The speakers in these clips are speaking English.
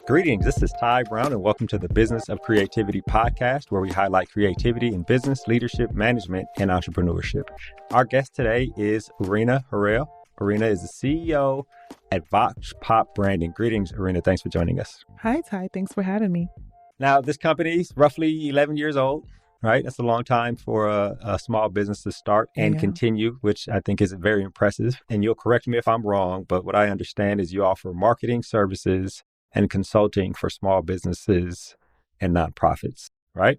Greetings, this is Ty Brown, and welcome to the Business of Creativity podcast, where we highlight creativity in business, leadership, management, and entrepreneurship. Our guest today is Urina Harrell. Urina is the CEO at Vox Pop Branding. Greetings, Urina. Thanks for joining us. Hi, Ty. Thanks for having me. Now, this company is roughly 11 years old, right? That's a long time for a small business to start and continue, which I think is very impressive. And you'll correct me if I'm wrong, but what I understand is you offer marketing services and consulting for small businesses and nonprofits, right?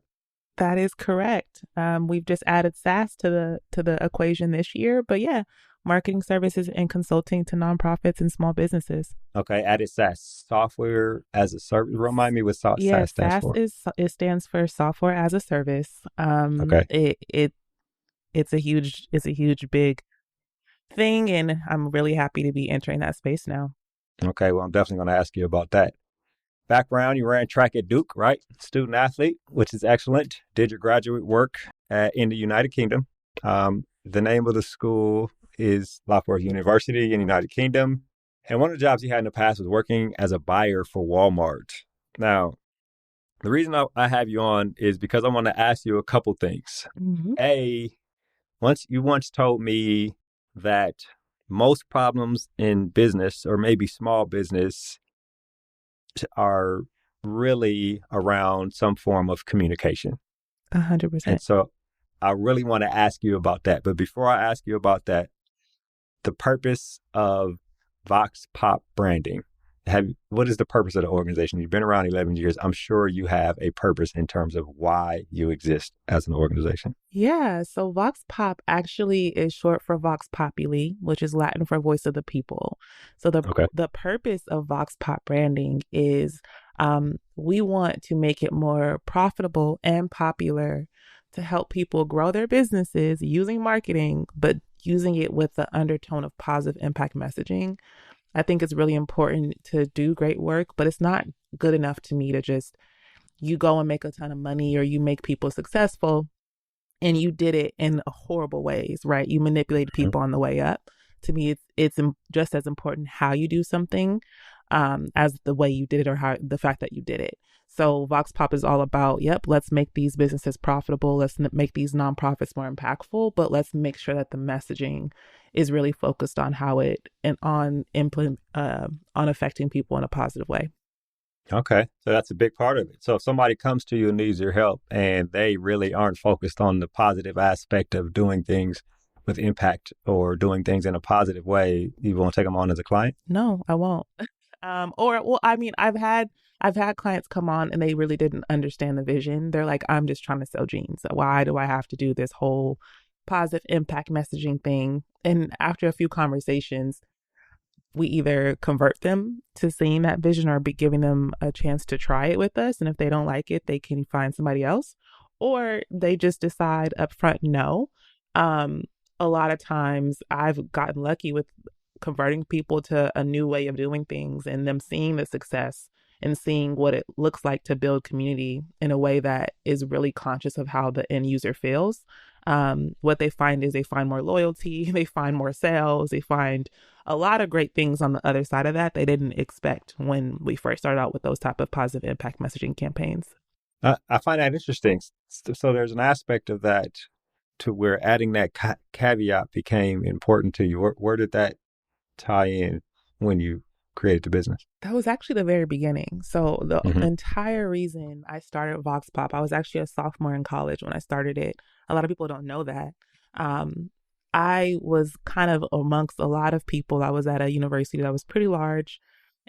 That is correct. We've just added SaaS to the equation this year, but yeah, marketing services and consulting to nonprofits and small businesses. Okay, added SaaS, software as a service. Remind me what SaaS stands for. It stands for software as a service. Okay. It's a huge big thing, and I'm really happy to be entering that space now. Okay, well, I'm definitely going to ask you about that. Background, you ran track at Duke, right? Student athlete, which is excellent. Did your graduate work in the United Kingdom. The name of the school is Lapworth University in the United Kingdom. And one of the jobs you had in the past was working as a buyer for Walmart. Now, the reason I have you on is because I want to ask you a couple things. Mm-hmm. You once told me that most problems in business, or maybe small business, are really around some form of communication. 100%. And so I really want to ask you about that. But before I ask you about that, the purpose of Vox Pop Branding. What is the purpose of the organization? You've been around 11 years. I'm sure you have a purpose in terms of why you exist as an organization. Yeah, so Vox Pop actually is short for Vox Populi, which is Latin for voice of the people. So the purpose of Vox Pop Branding is we want to make it more profitable and popular to help people grow their businesses using marketing, but using it with the undertone of positive impact messaging. I think it's really important to do great work, but it's not good enough to me to just, you go and make a ton of money or you make people successful and you did it in horrible ways, right? You manipulated people on the way up. To me, it's just as important how you do something as the way you did it or the fact that you did it. So Vox Pop is all about, let's make these businesses profitable. Let's make these nonprofits more impactful, but let's make sure that the messaging is really focused on on affecting people in a positive way. Okay. So that's a big part of it. So if somebody comes to you and needs your help and they really aren't focused on the positive aspect of doing things with impact or doing things in a positive way, you won't take them on as a client? No, I won't. I've had clients come on and they really didn't understand the vision. They're like, I'm just trying to sell jeans. Why do I have to do this whole positive impact messaging thing? And after a few conversations, we either convert them to seeing that vision or be giving them a chance to try it with us. And if they don't like it, they can find somebody else, or they just decide up front, no. A lot of times I've gotten lucky with converting people to a new way of doing things and them seeing the success and seeing what it looks like to build community in a way that is really conscious of how the end user feels. What they find is they find more loyalty, they find more sales, they find a lot of great things on the other side of that they didn't expect when we first started out with those type of positive impact messaging campaigns. I find that interesting. So there's an aspect of that to where adding that caveat became important to you. Where did that tie in when you created the business? That was actually the very beginning. So the entire reason I started Vox Pop, I was actually a sophomore in college when I started it. A lot of people don't know that. I was kind of amongst a lot of people. I was at a university that was pretty large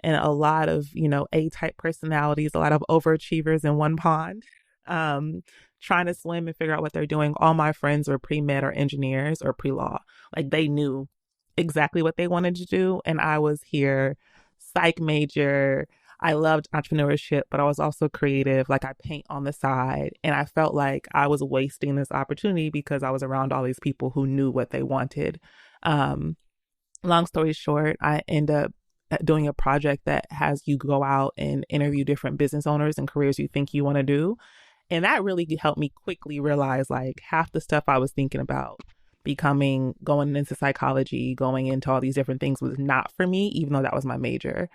and a lot of, A-type personalities, a lot of overachievers in one pond, trying to swim and figure out what they're doing. All my friends were pre-med or engineers or pre-law. Like they knew exactly what they wanted to do. And I was here, psych major. I loved entrepreneurship, but I was also creative. Like I paint on the side. And I felt like I was wasting this opportunity because I was around all these people who knew what they wanted. Long story short, I end up doing a project that has you go out and interview different business owners and careers you think you want to do. And that really helped me quickly realize like half the stuff I was thinking about going into psychology, going into all these different things was not for me, even though that was my major.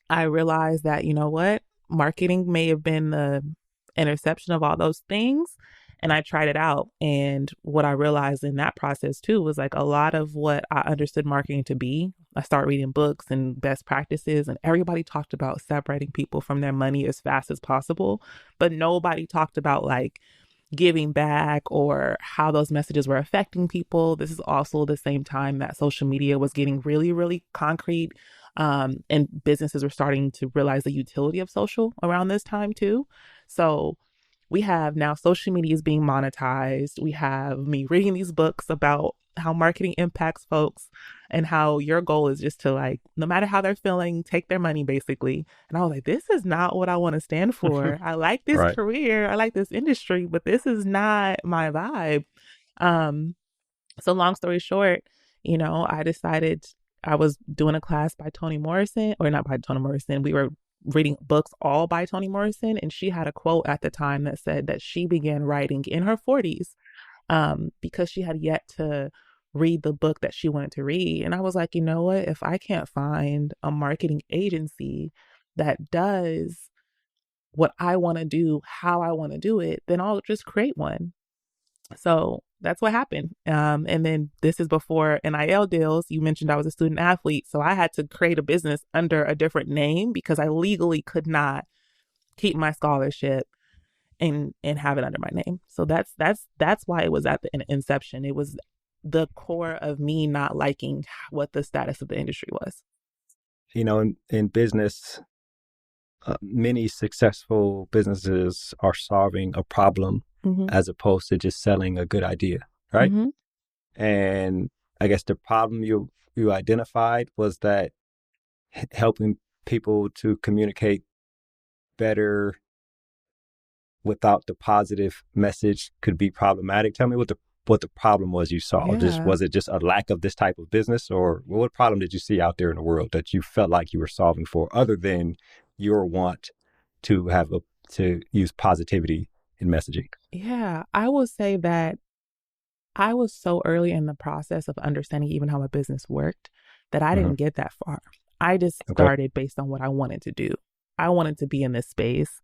I realized that, you know what, marketing may have been the interception of all those things. And I tried it out. And what I realized in that process too was like a lot of what I understood marketing to be. I started reading books and best practices, and everybody talked about separating people from their money as fast as possible. But nobody talked about like giving back or how those messages were affecting people. This is also the same time that social media was getting really, really concrete. And businesses were starting to realize the utility of social around this time too. So we have now social media is being monetized. We have me reading these books about how marketing impacts folks and how your goal is just to like, no matter how they're feeling, take their money basically. And I was like, this is not what I want to stand for. I like this Right. career. I like this industry, but this is not my vibe. So long story short, I decided I was doing a class by Toni Morrison, or not by Toni Morrison. We were reading books all by Toni Morrison, and she had a quote at the time that said that she began writing in her 40s because she had yet to read the book that she wanted to read. And I was like, you know what? If I can't find a marketing agency that does what I want to do, how I want to do it, then I'll just create one. So that's what happened. And then this is before NIL deals. You mentioned I was a student athlete, so I had to create a business under a different name because I legally could not keep my scholarship and have it under my name. So that's why it was at the inception. It was the core of me not liking what the status of the industry was. In business, many successful businesses are solving a problem as opposed to just selling a good idea, right? And I guess the problem you identified was that helping people to communicate better without the positive message could be problematic. Tell me what the problem was you saw. Yeah. Was it just a lack of this type of business, or what problem did you see out there in the world that you felt like you were solving for, other than your want to to use positivity in messaging? Yeah, I will say that I was so early in the process of understanding even how a business worked that I didn't get that far. I just started based on what I wanted to do. I wanted to be in this space.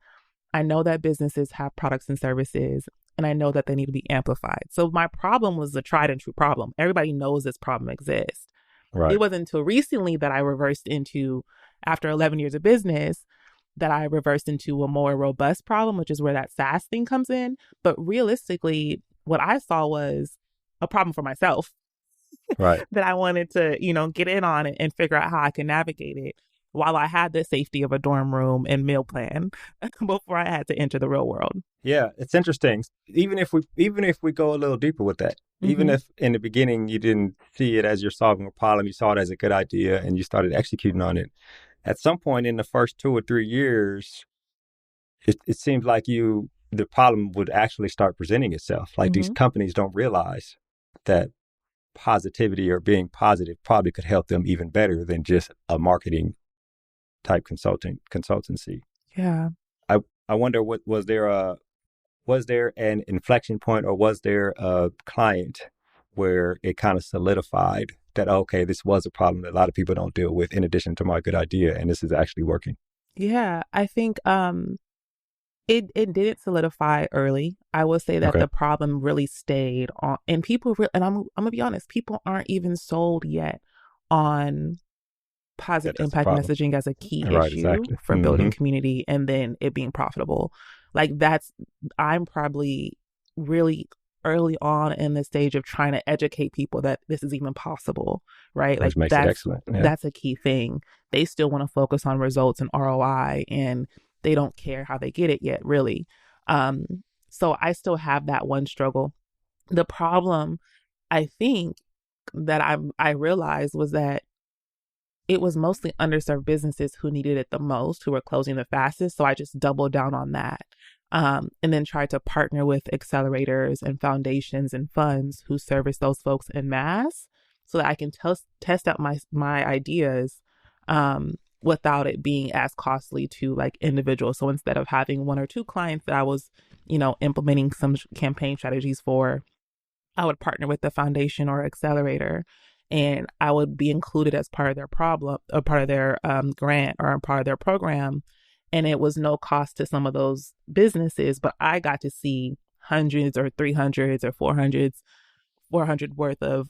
I know that businesses have products and services, and I know that they need to be amplified. So my problem was a tried and true problem. Everybody knows this problem exists. Right. It wasn't until recently that I reversed into, after 11 years of business, that I reversed into a more robust problem, which is where that SaaS thing comes in. But realistically, what I saw was a problem for myself. Right. That I wanted to, get in on it and figure out how I can navigate it while I had the safety of a dorm room and meal plan before I had to enter the real world. Yeah, it's interesting. Even if we go a little deeper with that, even if in the beginning you didn't see it as you're solving a problem, you saw it as a good idea and you started executing on it. At some point in the first 2 or 3 years, it seems like the problem would actually start presenting itself. Like these companies don't realize that positivity or being positive probably could help them even better than just a marketing type consultancy. Yeah. I wonder, was there an inflection point, or was there a client where it kind of solidified that, okay, this was a problem that a lot of people don't deal with in addition to my good idea, and this is actually working? Yeah, I think it didn't solidify early. I will say that the problem really stayed on, and people and I'm gonna be honest, people aren't even sold yet on positive impact messaging as a key issue for building community and then it being profitable. Like I'm probably really early on in the stage of trying to educate people that this is even possible, right? Which makes it excellent. Yeah. That's a key thing. They still want to focus on results and ROI, and they don't care how they get it yet, really. So I still have that one struggle. The problem, I think, that I realized was that it was mostly underserved businesses who needed it the most, who were closing the fastest. So I just doubled down on that. And then tried to partner with accelerators and foundations and funds who service those folks en masse so that I can test out my ideas without it being as costly to like individuals. So instead of having 1 or 2 clients that I was, implementing some campaign strategies for, I would partner with the foundation or accelerator and I would be included as part of their problem, or part of their grant, or part of their program. And it was no cost to some of those businesses, but I got to see hundreds or 300s or 400 worth of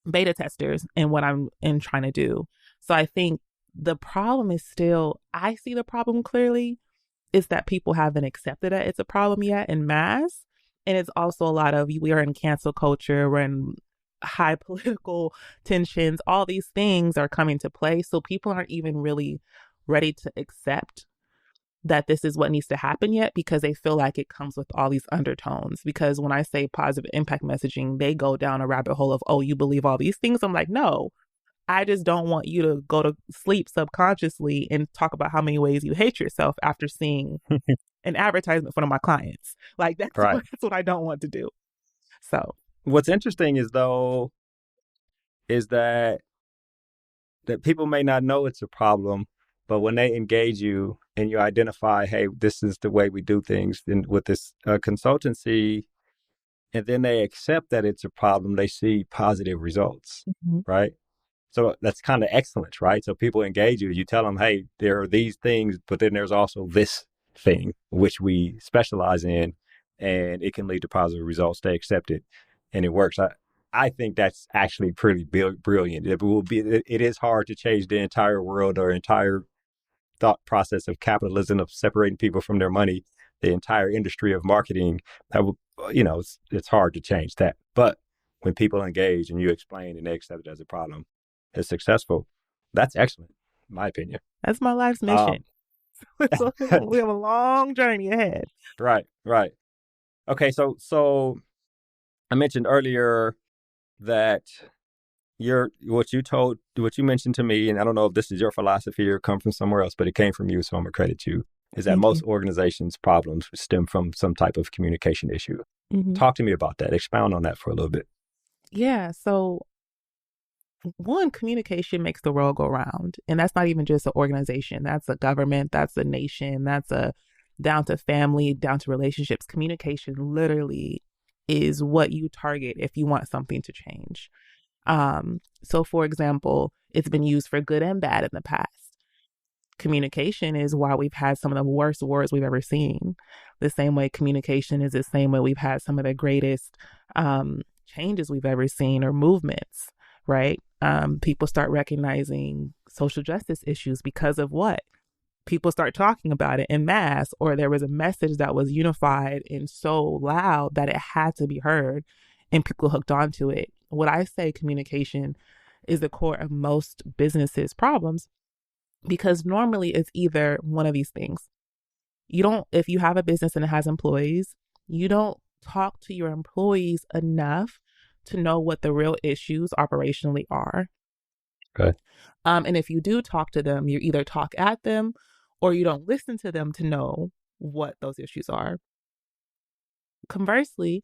beta testers and what I'm in trying to do. So I think the problem is still, I see the problem clearly, is that people haven't accepted that it's a problem yet in mass. And it's also a lot of, we are in cancel culture, we're in high political tensions, all these things are coming to play. So people aren't even really ready to accept that this is what needs to happen yet, because they feel like it comes with all these undertones. Because when I say positive impact messaging, they go down a rabbit hole of, oh, you believe all these things? I'm like, no, I just don't want you to go to sleep subconsciously and talk about how many ways you hate yourself after seeing an advertisement for one of my clients. Like Right. that's what I don't want to do. So What's interesting is though, is that people may not know it's a problem, but when they engage you and you identify, hey, this is the way we do things, then with this consultancy, and then they accept that it's a problem, they see positive results, right? So that's kind of excellent, right? So people engage you. You tell them, hey, there are these things, but then there's also this thing, which we specialize in, and it can lead to positive results. They accept it, and it works. I think that's actually pretty brilliant. It is hard to change the entire world or entire thought process of capitalism, of separating people from their money, the entire industry of marketing. That will, it's hard to change that. But when people engage and you explain and they accept it as a problem, it's successful. That's excellent, in my opinion. that's my life's mission. So we have a long journey ahead. Right. Okay, so I mentioned earlier that what you mentioned to me, and I don't know if this is your philosophy or come from somewhere else, but it came from you, so I'm gonna credit you, is that Thank most you. organizations' problems stem from some type of communication issue. Talk to me about that. Expound on that for a little bit. Yeah. So one, communication makes the world go round. And that's not even just an organization. That's a government. That's a nation. That's a down to family, down to relationships. Communication literally is what you target if you want something to change. So for example, it's been used for good and bad in the past. Communication is why we've had some of the worst wars we've ever seen. The same way communication is the same way we've had some of the greatest changes we've ever seen, or movements, right? People start recognizing social justice issues because of what? People start talking about it in mass, or there was a message that was unified and so loud that it had to be heard, and people hooked onto it. What I say, communication is the core of most businesses' problems, because normally it's either one of these things. If you have a business and it has employees, you don't talk to your employees enough to know what the real issues operationally are. Okay. And if you do talk to them, you either talk at them or you don't listen to them to know what those issues are. Conversely,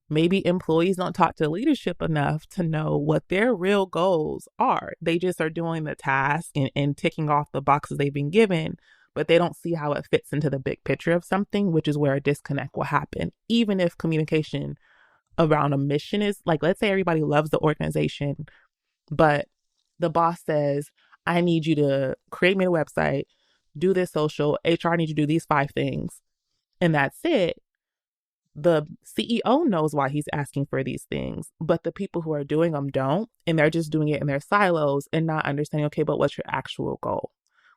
maybe employees don't talk to leadership enough to know what their real goals are. They just are doing the task and ticking off the boxes they've been given, but they don't see how it fits into the big picture of something, which is where a disconnect will happen. Even if communication around a mission is like, let's say everybody loves the organization, but the boss says, I need you to create me a website, do this social, HR needs you to do these 5 things, and that's it. The CEO knows why he's asking for these things, but the people who are doing them don't, and they're just doing it in their silos and not understanding, okay, but what's your actual goal?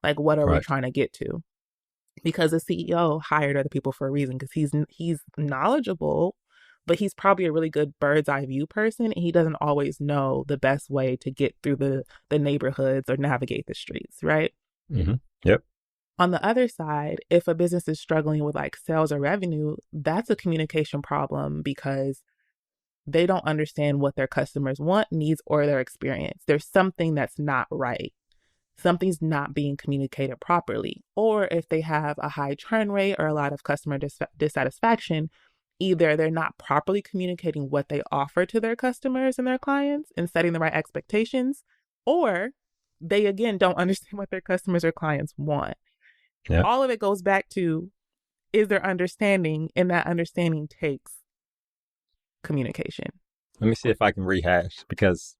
Like, what are we Right. trying to get to? Because the CEO hired other people for a reason, because he's knowledgeable, but he's probably a really good bird's eye view person, and he doesn't always know the best way to get through the neighborhoods or navigate the streets, right? Mm-hmm. Yep. On the other side, if a business is struggling with like sales or revenue, that's a communication problem, because they don't understand what their customers want, needs, or their experience. There's something that's not right. Something's not being communicated properly. Or if they have a high churn rate or a lot of customer dissatisfaction, either they're not properly communicating what they offer to their customers and their clients and setting the right expectations, or they, again, don't understand what their customers or clients want. Yeah. All of it goes back to, is there understanding, and that understanding takes communication. Let me see if I can rehash, because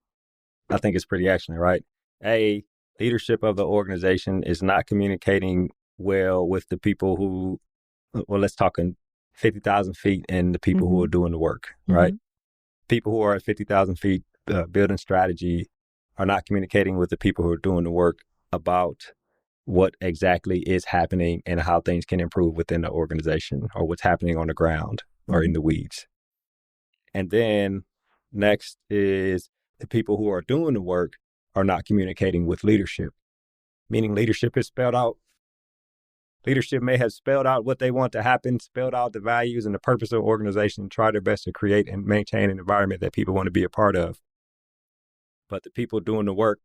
I think it's pretty excellent, right? A, leadership of the organization is not communicating well with the people who, well, let's talk in 50,000 feet and the people who are doing the work, right? People who are at 50,000 feet building strategy are not communicating with the people who are doing the work about what exactly is happening and how things can improve within the organization or what's happening on the ground or in the weeds. And then next is the people who are doing the work are not communicating with leadership, meaning leadership is spelled out. Leadership may have spelled out what they want to happen, spelled out the values and the purpose of the organization, try their best to create and maintain an environment that people want to be a part of. But the people doing the work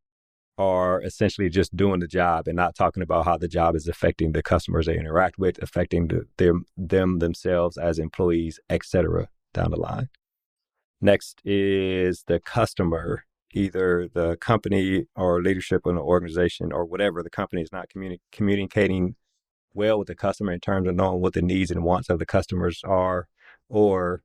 are essentially just doing the job and not talking about how the job is affecting the customers they interact with, affecting them themselves as employees, etc. down the line. Next is the customer, either the company or leadership in the organization or whatever. The company is not communicating well with the customer in terms of knowing what the needs and wants of the customers are, or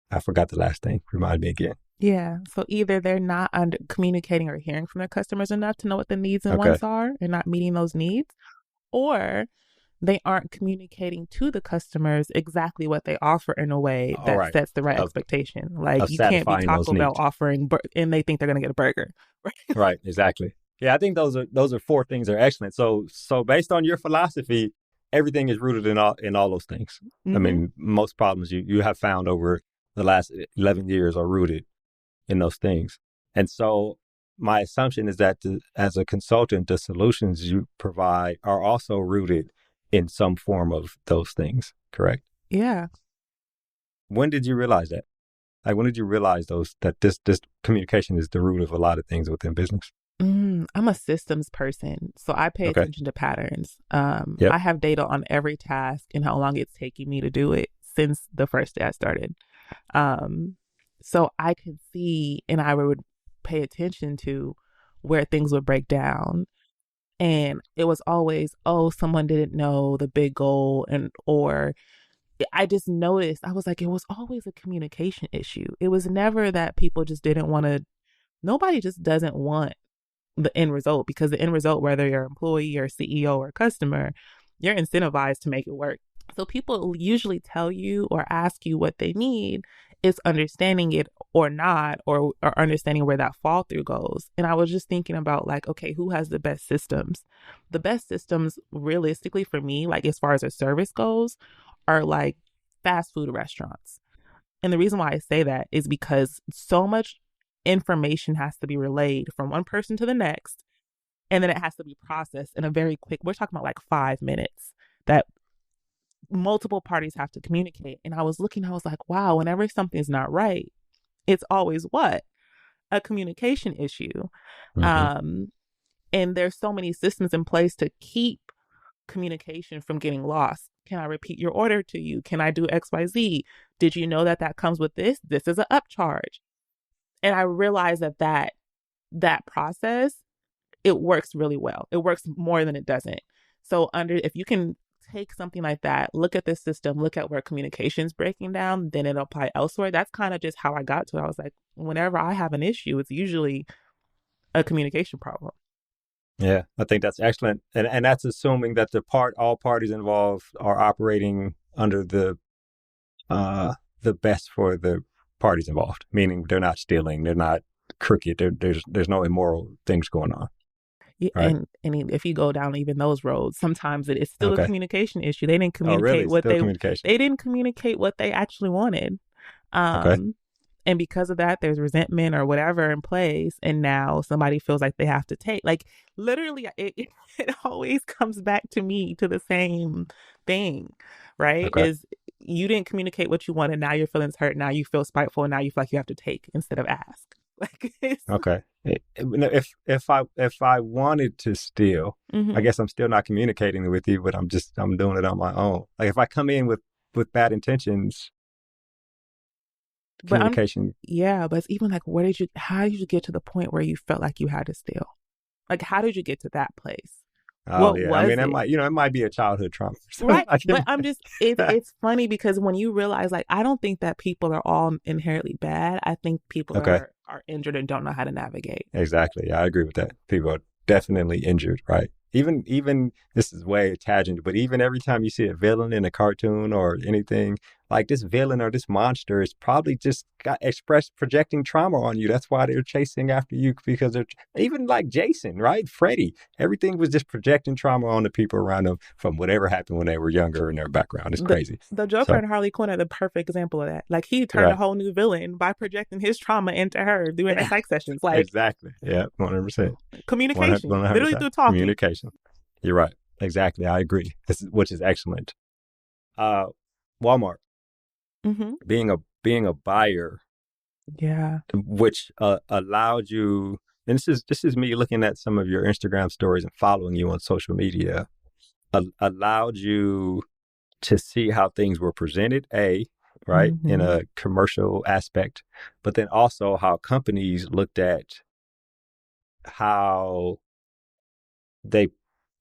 I forgot the last thing. Remind me again. Yeah. So either they're not communicating or hearing from their customers enough to know what the needs and wants are and not meeting those needs, or they aren't communicating to the customers exactly what they offer in a way that sets the right expectation. Like you can't be Taco Bell offering and they think they're going to get a burger. Right. Exactly. Yeah, I think those are four things that are excellent. So based on your philosophy, everything is rooted in all those things. I mean, most problems you have found over the last 11 years are rooted in those things. And so my assumption is that as a consultant, the solutions you provide are also rooted in some form of those things, correct? Yeah. When did you realize that? Like, when did you realize that this communication is the root of a lot of things within business? I'm a systems person, so I pay attention to patterns. I have data on every task and how long it's taking me to do it since the first day I started. So I could see and I would pay attention to where things would break down. And it was always, someone didn't know the big goal, or I just noticed, I was like, it was always a communication issue. It was never that people just didn't want to, nobody just doesn't want the end result, because the end result, whether you're an employee or CEO or customer, you're incentivized to make it work. So people usually tell you or ask you what they need. It's understanding it or not, or understanding where that fall through goes. And I was just thinking about like, okay, who has the best systems? The best systems realistically for me, like as far as a service goes, are like fast food restaurants. And the reason why I say that is because so much information has to be relayed from one person to the next, and then it has to be processed in a very quick, we're talking about like 5 minutes, that multiple parties have to communicate. And I was like, wow, whenever something's not right, it's always what? A communication issue. And there's so many systems in place to keep communication from getting lost. Can I repeat your order to you? Can I do XYZ? Did you know that comes with this? This is an upcharge. And I realized that process, it works really well. It works more than it doesn't. So if you can take something like that, look at this system, look at where communication is breaking down, then it'll apply elsewhere. That's kind of just how I got to it. I was like, whenever I have an issue, it's usually a communication problem. Yeah, I think that's excellent. And that's assuming that all parties involved are operating under the best for the parties involved, meaning they're not stealing, they're not crooked, there's no immoral things going on. Yeah, right? And if you go down even those roads, sometimes it is still a communication issue. They didn't communicate they didn't communicate what they actually wanted. And because of that, there's resentment or whatever in place. And now somebody feels like they have to take, like literally it always comes back to me to the same thing, right? Is you didn't communicate what you wanted. Now your feelings hurt. Now you feel spiteful. And now you feel like you have to take instead of ask. Like if I wanted to steal, I guess I'm still not communicating with you, but I'm doing it on my own. Like if I come in with bad intentions, communication. But it's even like, how did you get to the point where you felt like you had to steal? Like, how did you get to that place? Oh, yeah. I mean, it might be a childhood trauma. Right. But it's funny because when you realize, like, I don't think that people are all inherently bad. I think people are injured and don't know how to navigate. Exactly. I agree with that. People are definitely injured, right? Even this is way tangent, but even every time you see a villain in a cartoon or anything, like this villain or this monster is probably just got expressed projecting trauma on you. That's why they're chasing after you because they're even like Jason, right? Freddy. Everything was just projecting trauma on the people around them from whatever happened when they were younger in their background. It's The crazy. the Joker So, and Harley Quinn are the perfect example of that. Like he turned a right. whole new villain by projecting his trauma into her during the psych sessions. Like Exactly. Yeah, 100%. communication, 100%. literally through talking. Communication. You're right. Exactly. I agree. Which is excellent. Uh, Walmart Mm-hmm. being a buyer, Yeah. which allowed you. And this is me looking at some of your Instagram stories and following you on social media. Allowed you to see how things were presented. Right, in Mm-hmm. a commercial aspect, but then also how companies looked at how they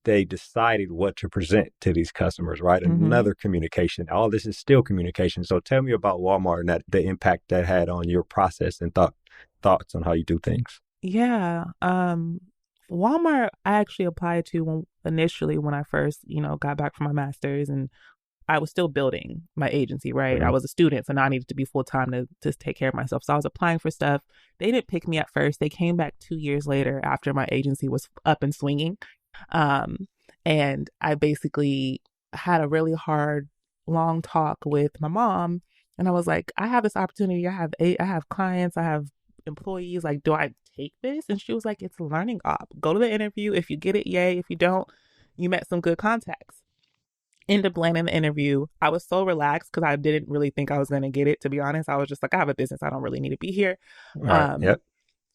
they decided what to present to these customers, right? Mm-hmm. Another communication. All this is still communication. So tell me about Walmart and the impact that had on your process and thoughts on how you do things. Yeah. Walmart I actually applied to initially when I first, got back from my master's, and I was still building my agency, right? I Mm-hmm. was a student, so now I needed to be full time to take care of myself. So I was applying for stuff. They didn't pick me at first. They came back 2 years later after my agency was up and swinging. Um, and I basically had a really hard, long talk with my mom, and I was like, I have this opportunity. I have clients. I have employees. Like, do I take this? And she was like, it's a learning op. Go to the interview. If you get it, yay. If you don't, you met some good contacts. End up landing the interview. I was so relaxed because I didn't really think I was going to get it, to be honest. I was just like, I have a business. I don't really need to be here. All right. Um, Yep.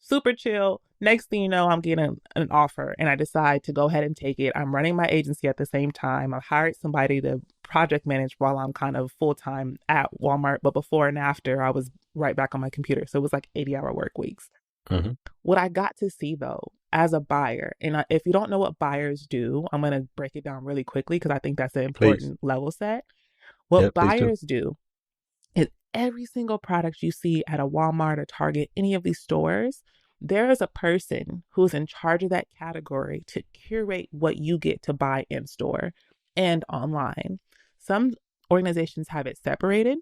Super chill. Next thing you know, I'm getting an offer and I decide to go ahead and take it. I'm running my agency at the same time. I hired somebody to project manage while I'm kind of full time at Walmart. But before and after, I was right back on my computer. So it was like 80-hour work weeks. Mm-hmm. What I got to see though, as a buyer, and if you don't know what buyers do, I'm going to break it down really quickly because I think that's an Please. important level set. What Yep. Please do. buyers do is every single product you see at a Walmart or Target, any of these stores, there is a person who's in charge of that category to curate what you get to buy in store and online. Some organizations have it separated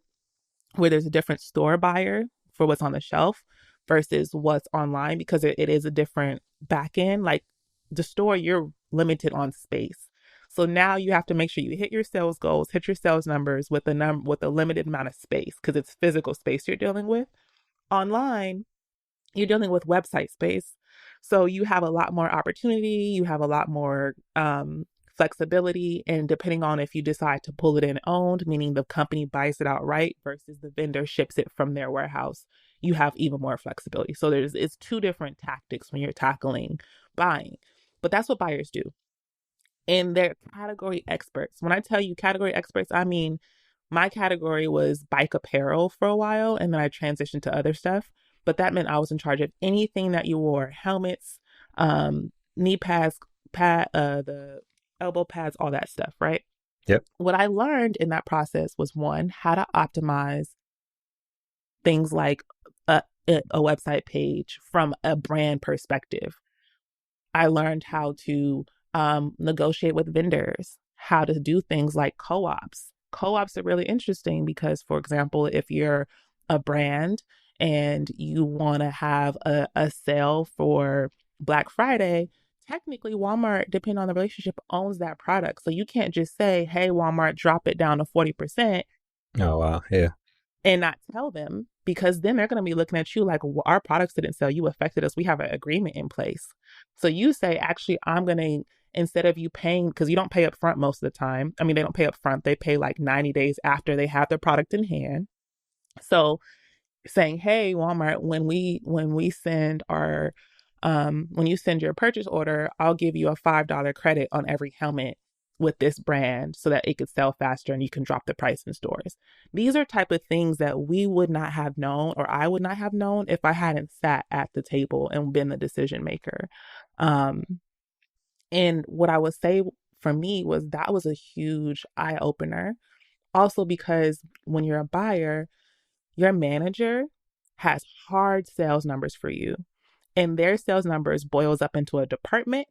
where there's a different store buyer for what's on the shelf versus what's online because it is a different back end. Like the store, you're limited on space. So now you have to make sure you hit your sales goals, hit your sales numbers with a limited amount of space because it's physical space you're dealing with. Online, you're dealing with website space. So you have a lot more opportunity, you have a lot more flexibility. And depending on if you decide to pull it in owned, meaning the company buys it outright versus the vendor ships it from their warehouse, you have even more flexibility. So it's two different tactics when you're tackling buying. But that's what buyers do. And they're category experts. When I tell you category experts, I mean my category was bike apparel for a while, and then I transitioned to other stuff. But that meant I was in charge of anything that you wore: helmets, knee pads, the elbow pads, all that stuff. Right. Yep. What I learned in that process was one, how to optimize things like a website page from a brand perspective. I learned how to negotiate with vendors, how to do things like co-ops. Co-ops are really interesting because, for example, if you're a brand and you want to have a sale for Black Friday, technically Walmart, depending on the relationship, owns that product. So you can't just say, hey, Walmart, drop it down to 40% Oh wow. Yeah. and not tell them, because then they're going to be looking at you like, well, our products didn't sell, you affected us, we have an agreement in place. So you say, actually, I'm going to, instead of you paying, because you don't pay up front most of the time, I mean, they don't pay up front, they pay like 90 days after they have their product in hand. So saying, hey, Walmart, when we send our when you send your purchase order, I'll give you a $5 credit on every helmet with this brand so that it could sell faster and you can drop the price in stores. These are type of things that we would not have known, or I would not have known, if I hadn't sat at the table and been the decision maker. Um, and what I would say for me was that was a huge eye opener. Also, because when you're a buyer, your manager has hard sales numbers for you. And their sales numbers boils up into a department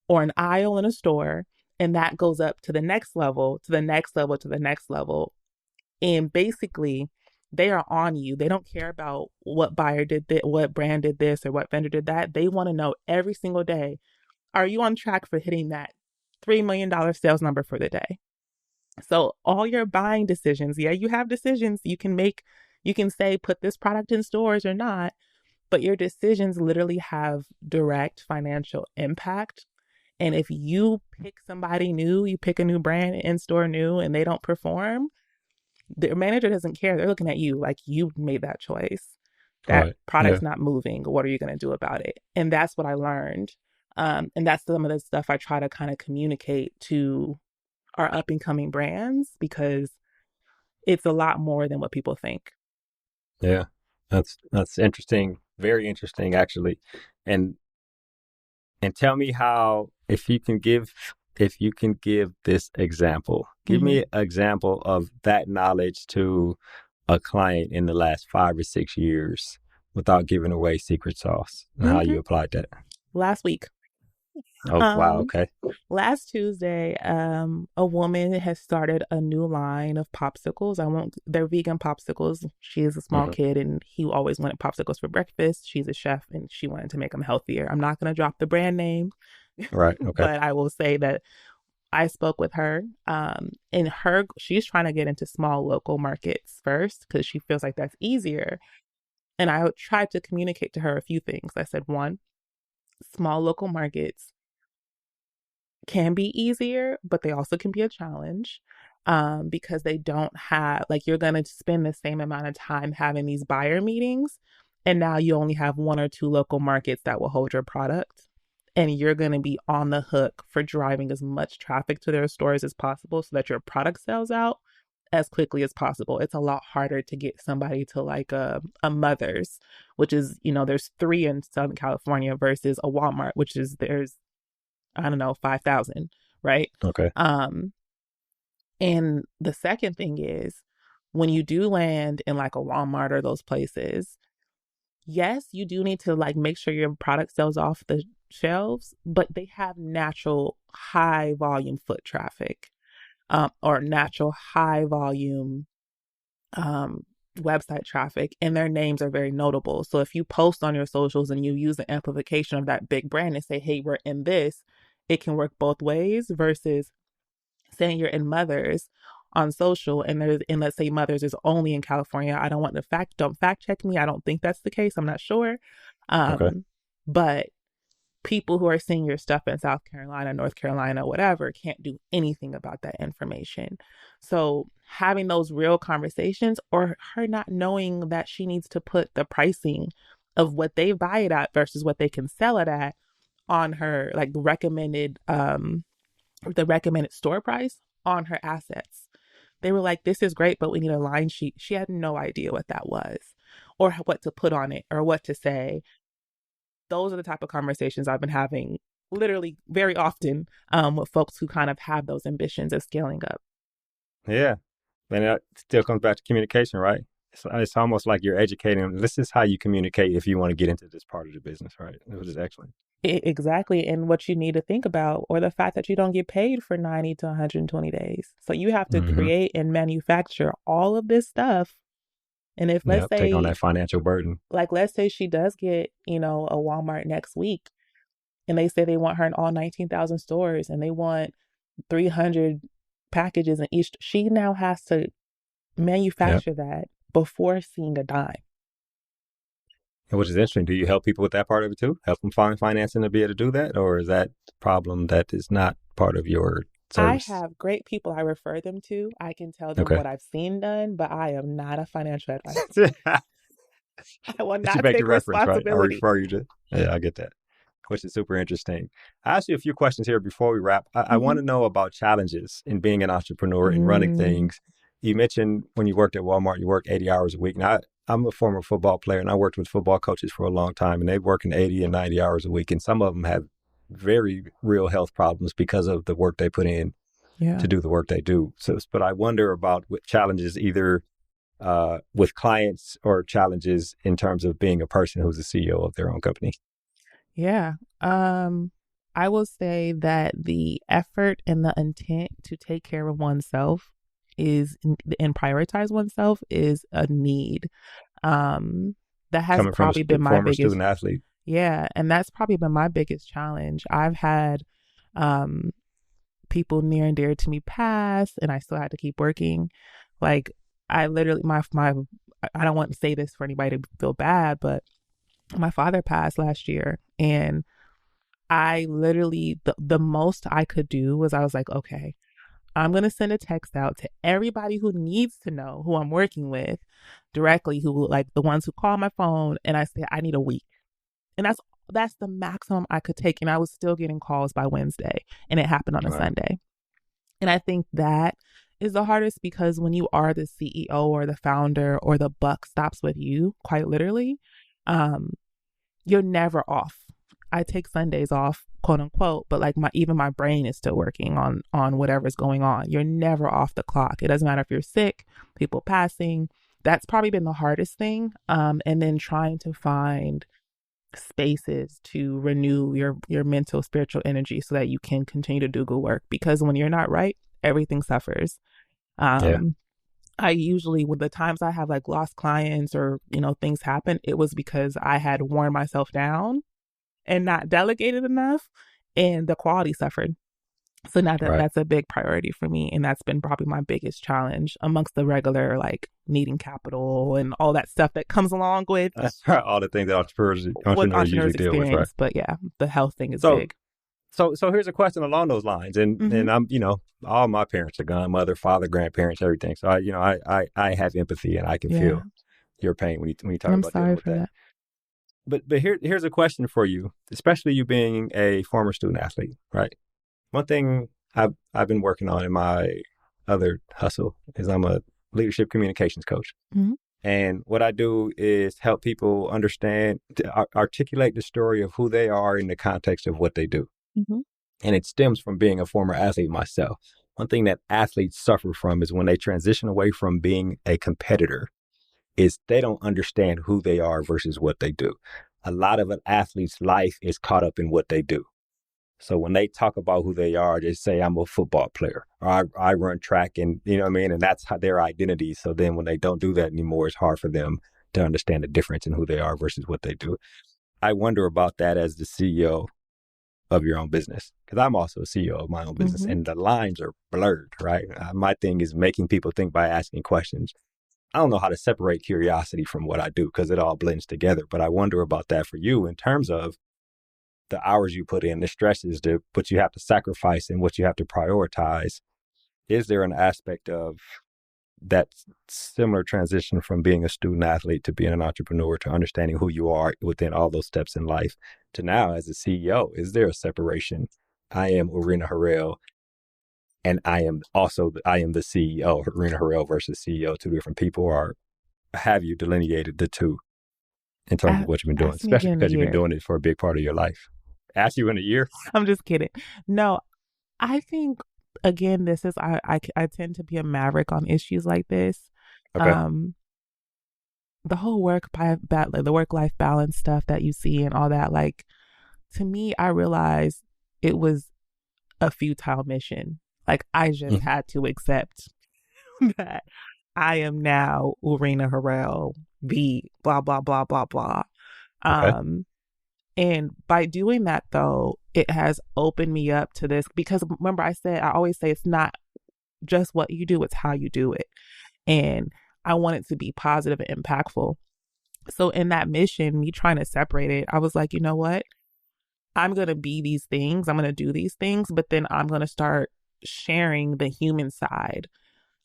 or an aisle in a store. And that goes up to the next level, to the next level, to the next level. And basically, they are on you. They don't care about what buyer did this, what brand did this, or what vendor did that. They want to know every single day, are you on track for hitting that $3 million sales number for the day? So all your buying decisions, yeah, you have decisions you can make. You can say, put this product in stores or not, but your decisions literally have direct financial impact. And if you pick somebody new, you pick a new brand in store new, and they don't perform, the manager doesn't care. They're looking at you like you made that choice. That Right. Yeah. product's not moving. What are you going to do about it? And that's what I learned. And that's some of the stuff I try to kind of communicate to our up and coming brands, because it's a lot more than what people think. Yeah. That's interesting. Very interesting, actually. And tell me how, if you can give this example, give Mm-hmm. me an example of that knowledge to a client in the last 5 or 6 years without giving away secret sauce and how Mm-hmm. you applied that. Last week, Oh, wow. um, Okay. last Tuesday, a woman has started a new line of popsicles. They're vegan popsicles. She is a small Hmm. kid and he always wanted popsicles for breakfast. She's a chef and she wanted to make them healthier. I'm not going to drop the brand name, Right. Okay. but I will say that I spoke with her, she's trying to get into small local markets first because she feels like that's easier. And I tried to communicate to her a few things. I said, one, small local markets can be easier, but they also can be a challenge, because they don't have, like, you're going to spend the same amount of time having these buyer meetings. And now you only have one or two local markets that will hold your product. And you're going to be on the hook for driving as much traffic to their stores as possible so that your product sells out as quickly as possible. It's a lot harder to get somebody to like a Mother's, which is, there's three in Southern California versus a Walmart, which is there's, I don't know, 5,000, right? Okay. Um, and the second thing is, when you do land in like a Walmart or those places, yes, you do need to like make sure your product sells off the shelves, but they have natural high volume foot traffic, or natural high volume um, website traffic, and their names are very notable. So if you post on your socials and you use the amplification of that big brand and say, hey, we're in this, it can work both ways versus saying you're in Mothers on social and let's say Mothers is only in California. I don't want to don't fact check me. I don't think that's the case. I'm not sure. Okay. But people who are seeing your stuff in South Carolina, North Carolina, whatever, can't do anything about that information. So having those real conversations, or her not knowing that she needs to put the pricing of what they buy it at versus what they can sell it at on her, like the recommended store price on her assets. They were like, this is great, but we need a line sheet. She had no idea what that was or what to put on it or what to say. Those are the type of conversations I've been having literally very often, with folks who kind of have those ambitions of scaling up. Yeah. And it still comes back to communication, right? It's almost like you're educating them. This is how you communicate if you want to get into this part of the business, right? Which is excellent. Exactly. And what you need to think about, or the fact that you don't get paid for 90 to 120 days. So you have to Mm-hmm. create and manufacture all of this stuff. And if, let's Yep. Take on say, that financial burden. let's say she does get, a Walmart next week, and they say they want her in all 19,000 stores and they want 300 packages in each, she now has to Yep. manufacture that before seeing a dime. And which is interesting. Do you help people with that part of it too? Help them find financing to be able to do that? Or is that a problem that is not part of your I service? have great people I refer them to. I can tell them Okay. what I've seen done, but I am not a financial advisor. But I will you not make the take reference, right? I responsibility. refer you to. Yeah, I get that. Which is super interesting. I asked you a few questions here before we wrap. I want Mm-hmm. to know about challenges in being an entrepreneur and running Mm, things. You mentioned when you worked at Walmart, you work 80 hours a week. Now, I'm a former football player and I worked with football coaches for a long time, and they work in 80 and 90 hours a week. And some of them have very real health problems because of the work they put in yeah. to do the work they do. So, but I wonder about what challenges either with clients or challenges in terms of being a person who's a CEO of their own company? Yeah. I will say that the effort and the intent to take care of oneself is and prioritize oneself is a need. That has Coming from probably been a my former biggest, student athlete. yeah, and that's probably been my biggest challenge. I've had um people near and dear to me pass, and I still had to keep working. Like I literally, my I don't want to say this for anybody to feel bad, but my father passed last year, and I literally the most I could do was I was like, okay, I'm gonna send a text out to everybody who needs to know who I'm working with directly, who like the ones who call my phone, and I said I need a week, and that's the maximum I could take, and I was still getting calls by Wednesday, and it happened on a Wow. Sunday. And I think that is the hardest because when you are the CEO or the founder or the buck stops with you, quite literally, um, you're never off. I take Sundays off, quote unquote, but like even my brain is still working on whatever's going on. You're never off the clock. It doesn't matter if you're sick, people passing. That's probably been the hardest thing. And then trying to find spaces to renew your mental spiritual energy so that you can continue to do good work, because when you're not right, everything suffers. Yeah. um I usually, with the times I have like lost clients or things happen, it was because I had worn myself down and not delegated enough, and the quality suffered. So now Right. that's a big priority for me, and that's been probably my biggest challenge amongst the regular like needing capital and all that stuff that comes along with That's all the things that entrepreneurs usually entrepreneurs deal with, right? experience. But yeah, the health thing is So big. so here's a question along those lines, Mm-hmm. and I'm all my parents are gone, mother, father, grandparents, everything. So I have empathy and I can Yeah, feel your pain when you talk I'm about dealing sorry with for that. that. But here's a question for you, especially you being a former student athlete, right? One thing I've been working on in my other hustle is I'm a leadership communications coach. Mm-hmm. And what I do is help people understand, articulate the story of who they are in the context of what they do. Mm-hmm. And it stems from being a former athlete myself. One thing that athletes suffer from is when they transition away from being a competitor is they don't understand who they are versus what they do. A lot of an athlete's life is caught up in what they do. So when they talk about who they are, they say, I'm a football player, or I run track, and you know what I mean? And that's how their identity. So then when they don't do that anymore, it's hard for them to understand the difference in who they are versus what they do. I wonder about that as the CEO of your own business, because I'm also a CEO of my own business, Mm-hmm. and the lines are blurred, right? My thing is making people think by asking questions. I don't know how to separate curiosity from what I do because it all blends together, but I wonder about that for you in terms of the hours you put in, the stresses, what you have to sacrifice and what you have to prioritize. Is there an aspect of that similar transition from being a student athlete to being an entrepreneur to understanding who you are within all those steps in life to now as a CEO? Is there a separation? I am Urina Harrell, and I am the CEO. Urina Harrell versus CEO, two different people. Or have you delineated the two in terms of what you've been doing, Ask me especially again in a because you've been year. doing it for a big part of your life? Ask you in a year? I'm just kidding. No, I think again, this is I tend to be a maverick on issues like this. Okay. Um, the whole the work life balance stuff that you see and all that, like to me, I realized it was a futile mission. Like I just Mhm. had to accept that I am now Urina Harrell, the blah blah blah blah blah. Okay. Um, and by doing that, though, it has opened me up to this because remember, I always say it's not just what you do, it's how you do it. And I want it to be positive and impactful. So, in that mission, me trying to separate it, I was like, you know what? I'm going to be these things, I'm going to do these things, but then I'm going to start sharing the human side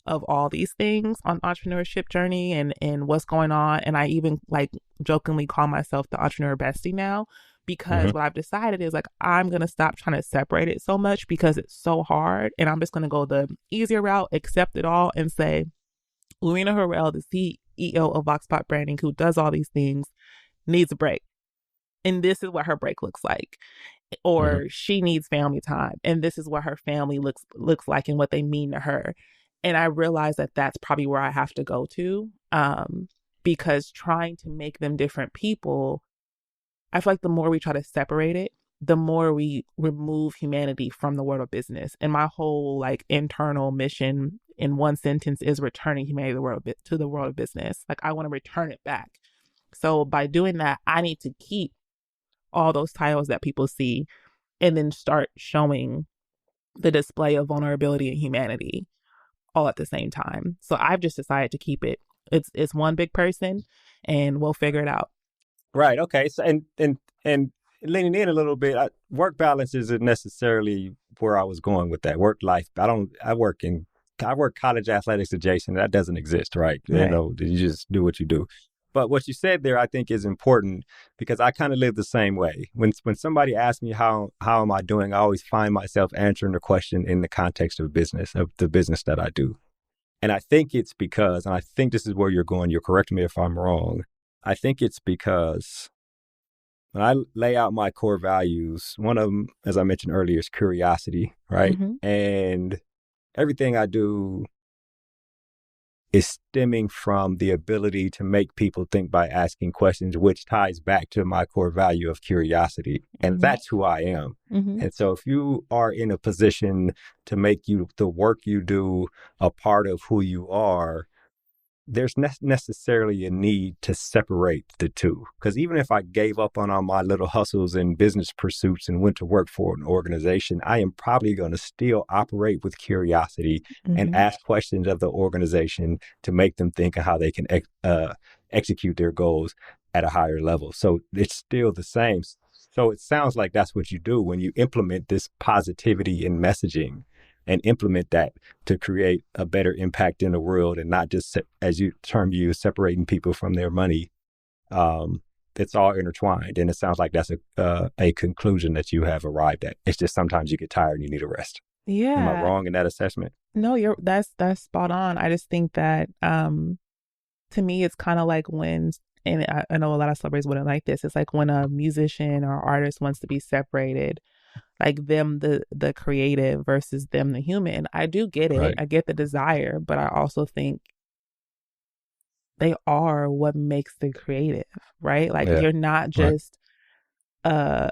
of all these things on entrepreneurship journey and what's going on. And I even like jokingly call myself the entrepreneur bestie now, because Hmm. what I've decided is like I'm gonna stop trying to separate it so much because it's so hard, and I'm just gonna go the easier route, accept it all, and say Lorena Harrell, the CEO of Voxpop Branding, who does all these things, needs a break, and this is what her break looks like, Hmm. or she needs family time, and this is what her family looks like and what they mean to her. And I realize that that's probably where I have to go to, because trying to make them different people, I feel like the more we try to separate it, the more we remove humanity from the world of business. And my whole like internal mission in one sentence is returning humanity to the world of business. Like I want to return it back. So by doing that, I need to keep all those titles that people see and then start showing the display of vulnerability and humanity all at the same time. So I've just decided to keep it. It's one big person and we'll figure it out. Right. Okay. So and leaning in a little bit, work balance isn't necessarily where I was going with that. Work life. I work college athletics adjacent. That doesn't exist, right? You know, you just do what you do. But what you said there, I think, is important because I kind of live the same way. When somebody asks me how am I doing, I always find myself answering the question in the context of business, of the business that I do. And I think it's because, and I think this is where you're going, you'll correct me if I'm wrong. I think it's because when I lay out my core values, one of them, as I mentioned earlier, is curiosity, right? Mm-hmm. And everything I do is stemming from the ability to make people think by asking questions, which ties back to my core value of curiosity. And that's who I am. Mm-hmm. And so if you are in a position to make the work you do a part of who you are, there's necessarily a need to separate the two. Because even if I gave up on all my little hustles and business pursuits and went to work for an organization, I am probably going to still operate with curiosity and ask questions of the organization to make them think of how they can execute their goals at a higher level. So it's still the same. So it sounds like that's what you do when you implement this positivity in messaging and implement that to create a better impact in the world and not just, as you use, separating people from their money. It's all intertwined. And it sounds like that's a conclusion that you have arrived at. It's just sometimes you get tired and you need a rest. Yeah. Am I wrong in that assessment? No, that's spot on. I just think that to me, it's kind of like when, and I know a lot of celebrities wouldn't like this, it's like when a musician or artist wants to be separated, like them the creative versus them the human. I do get it. Right. I get the desire, but I also think they are what makes the creative, right? Like you're not just a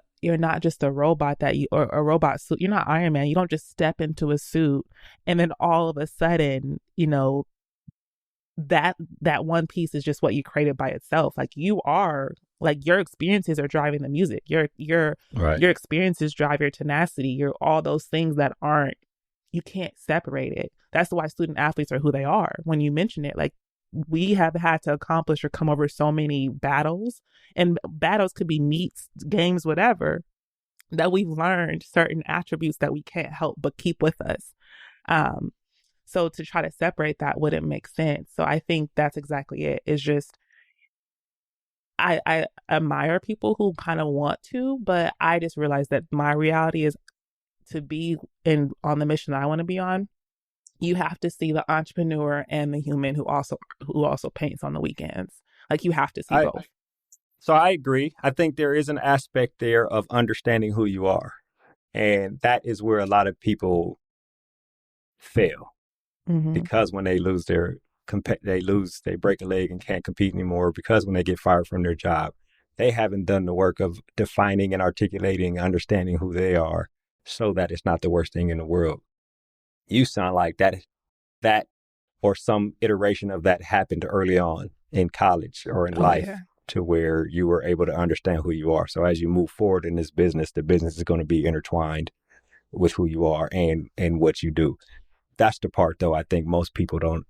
robot or a robot suit. You're not Iron Man. You don't just step into a suit and then all of a sudden, you know, that one piece is just what you created by itself. Like you are, like your experiences are driving the music. Your experiences drive your tenacity. You're all those things that you can't separate it. That's why student athletes are who they are. When you mention it, like we have had to accomplish or come over so many battles, and battles could be meets, games, whatever, that we've learned certain attributes that we can't help but keep with us. So to try to separate that wouldn't make sense. So I think that's exactly it. It's just, I admire people who kind of want to, but I just realized that my reality is to be on the mission that I want to be on. You have to see the entrepreneur and the human who also paints on the weekends. Like you have to see both. So I agree. I think there is an aspect there of understanding who you are. And that is where a lot of people fail. Because when they lose they break a leg and can't compete anymore, because when they get fired from their job, they haven't done the work of defining and articulating, understanding who they are so that it's not the worst thing in the world. You sound like that or some iteration of that happened early on in college or in life to where you were able to understand who you are. So as you move forward in this business, the business is going to be intertwined with who you are and what you do. That's the part, though, I think most people don't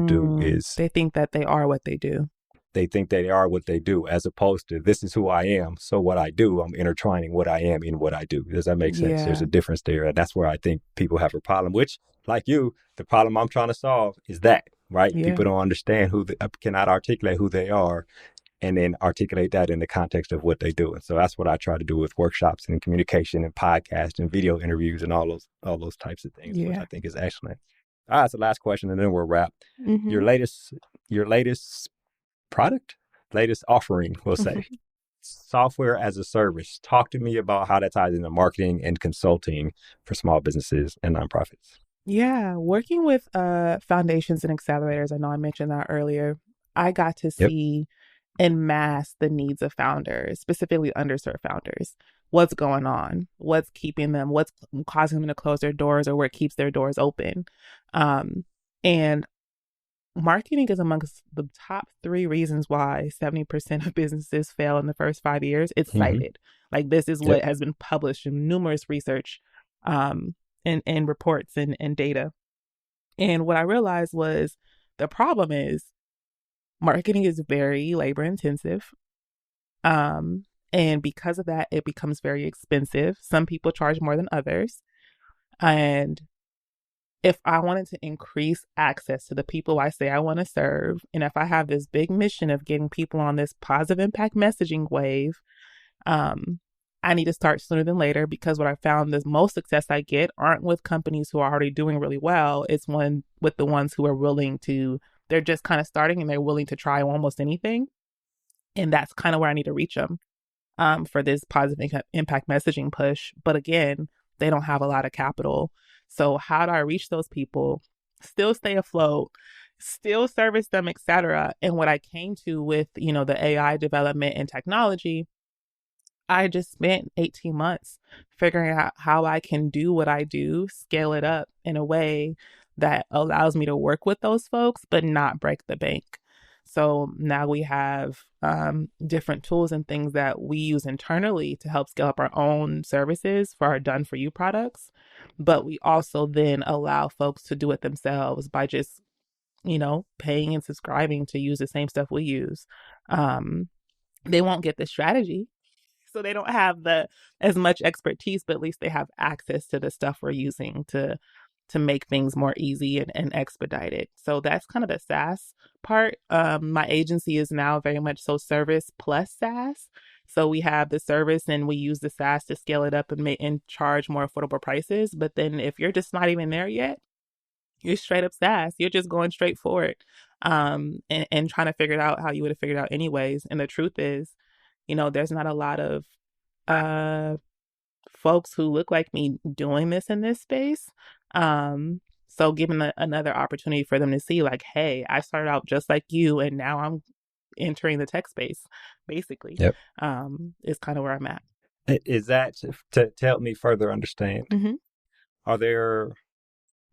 do is... They think that they are what they do. They think they are what they do, as opposed to this is who I am. So what I do, I'm intertwining what I am in what I do. Does that make sense? Yeah. There's a difference there. And that's where I think people have a problem, which, like you, the problem I'm trying to solve is that, right? Yeah. People don't understand cannot articulate who they are and then articulate that in the context of what they do. And so that's what I try to do with workshops and communication and podcasts and video interviews and all those types of things, which I think is excellent. All right, so last question, and then we'll wrap. Your latest product, latest offering, we'll say, software as a service. Talk to me about how that ties into marketing and consulting for small businesses and nonprofits. Yeah, working with foundations and accelerators, I know I mentioned that earlier. I got to Yep. see en masse the needs of founders, specifically underserved founders. What's going on? What's keeping them? What's causing them to close their doors, or what keeps their doors open? Um, and marketing is amongst the top three reasons why 70% of businesses fail in the first 5 years. It's Hmm. cited. Like, this is Yep. what has been published in numerous research, and reports and data. And what I realized was the problem is marketing is very labor intensive. Um, and because of that, it becomes very expensive. Some people charge more than others. And if I wanted to increase access to the people I say I want to serve, and if I have this big mission of getting people on this positive impact messaging wave, um, I need to start sooner than later, because what I found is most success I get aren't with companies who are already doing really well. It's one with the ones who are willing to, they're just kind of starting and they're willing to try almost anything. And that's kind of where I need to reach them, for this positive impact messaging push. But again, they don't have a lot of capital. So how do I reach those people, still stay afloat, still service them, etc.? And what I came to with, the AI development and technology, I just spent 18 months figuring out how I can do what I do, scale it up in a way that allows me to work with those folks, but not break the bank. So now we have different tools and things that we use internally to help scale up our own services for our done for you products. But we also then allow folks to do it themselves by just, paying and subscribing to use the same stuff we use. Um, they won't get the strategy, so they don't have the as much expertise, but at least they have access to the stuff we're using to make things more easy and expedited. So that's kind of the SaaS part. My agency is now very much so service plus SaaS. So we have the service and we use the SaaS to scale it up and charge more affordable prices. But then if you're just not even there yet, you're straight up SaaS. You're just going straight for it, and trying to figure it out how you would have figured out anyways. And the truth is, there's not a lot of uh folks who look like me doing this in this space. So giving another opportunity for them to see, like, hey, I started out just like you and now I'm entering the tech space, basically, Yep. is kind of where I'm at. Is that to help me further understand? Mm-hmm. Are there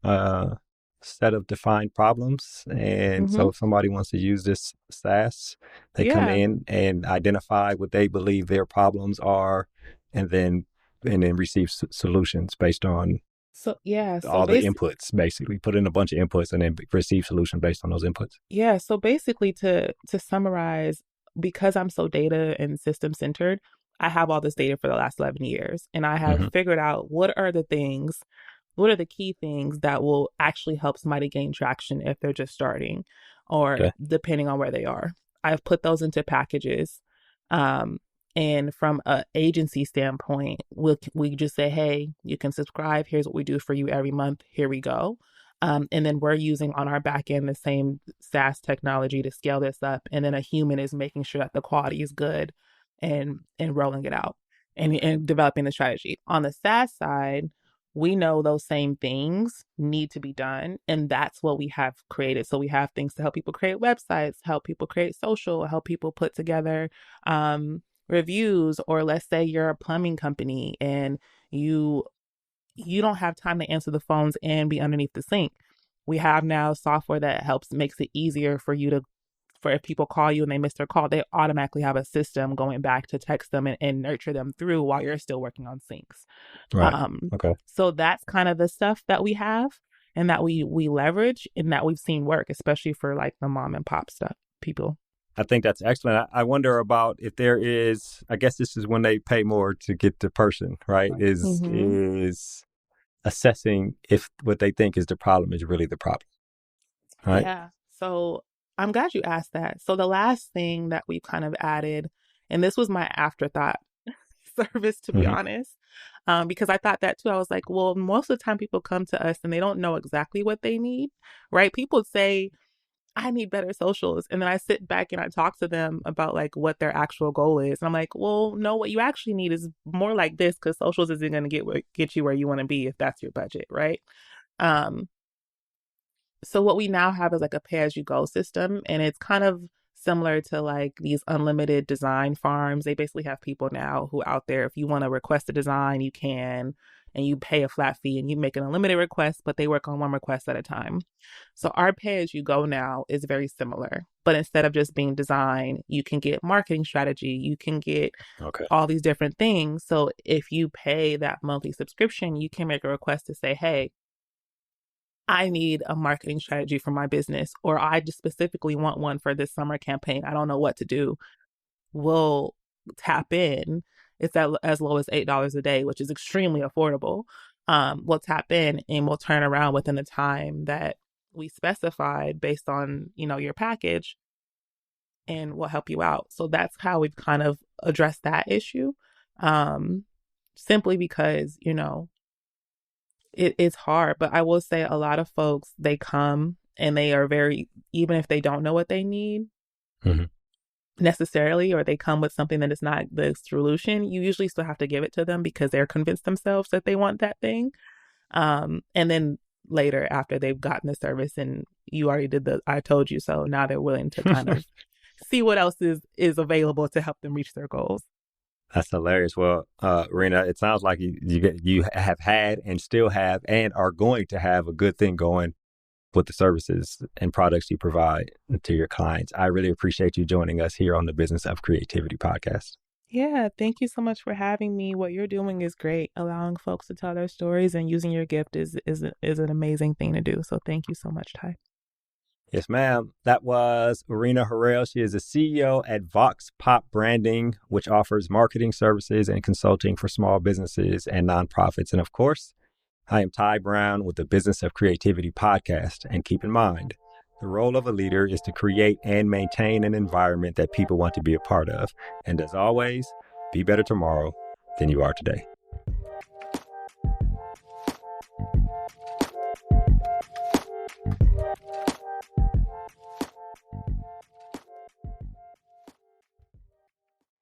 uh, set of defined problems? And Mm-hmm. so if somebody wants to use this SaaS, they come Yeah. in and identify what they believe their problems are, and then receive solutions based on So yeah, so all the basically, inputs. Basically, put in a bunch of inputs and then receive solution based on those inputs. to summarize, because I'm so data and system centered, I have all this data for the last 11 years, and I have Hmm. figured out what are the key things that will actually help somebody gain traction if they're just starting, or Okay. depending on where they are. I've put those into packages. Um, and from a agency standpoint, we just say, hey, you can subscribe. Here's what we do for you every month. Here we go. And then we're using on our back end the same SaaS technology to scale this up. And then a human is making sure that the quality is good and rolling it out and developing the strategy. On the SaaS side, we know those same things need to be done. And that's what we have created. So we have things to help people create websites, help people create social, help people put together reviews. Or let's say you're a plumbing company and you don't have time to answer the phones and be underneath the sink. We have now software that makes it easier for you to, for if people call you and they miss their call, they automatically have a system going back to text them and nurture them through while you're still working on sinks. Right. Okay. So that's kind of the stuff that we have and that we leverage and that we've seen work, especially for like the mom and pop stuff people. I think that's excellent. I wonder about if there is. I guess this is when they pay more to get the person right. Mm-hmm. Is assessing if what they think is the problem is really the problem. Right. Yeah. So I'm glad you asked that. So the last thing that we kind of added, and this was my afterthought service, to be Hmm. honest, because I thought that too. I was like, well, most of the time people come to us and they don't know exactly what they need, right? People say, I need better socials. And then I sit back and I talk to them about like what their actual goal is. And I'm like, well, no, what you actually need is more like this, because socials isn't going to get you where you want to be if that's your budget, right? Um, so what we now have is like a pay-as-you-go system, and it's kind of similar to like these unlimited design farms. They basically have people now who out there, if you want to request a design, you can, and you pay a flat fee and you make an unlimited request, but they work on one request at a time. So our pay-as-you-go now is very similar, but instead of just being design, you can get marketing strategy, you can get all these different things. So if you pay that monthly subscription, you can make a request to say, hey, I need a marketing strategy for my business, or I just specifically want one for this summer campaign. I don't know what to do. We'll tap in. It's at as low as $8 a day, which is extremely affordable. We'll tap in and we'll turn around within the time that we specified based on, your package, and we'll help you out. So that's how we've kind of addressed that issue. Simply because, it's hard, but I will say a lot of folks, they come and they are even if they don't know what they need necessarily, or they come with something that is not the solution, you usually still have to give it to them because they're convinced themselves that they want that thing. And then later, after they've gotten the service and you already did the I told you so, now they're willing to kind of see what else is available to help them reach their goals. That's hilarious. Well, Urina, it sounds like you have had and still have and are going to have a good thing going with the services and products you provide to your clients. I really appreciate you joining us here on the Business of Creativity podcast. Yeah, thank you so much for having me. What you're doing is great. Allowing folks to tell their stories and using your gift is an amazing thing to do. So thank you so much, Tai. Yes, ma'am. That was Urina Harrell. She is the CEO at Vox Pop Branding, which offers marketing services and consulting for small businesses and nonprofits. And of course, I am Ty Brown with the Business of Creativity podcast. And keep in mind, the role of a leader is to create and maintain an environment that people want to be a part of. And as always, be better tomorrow than you are today.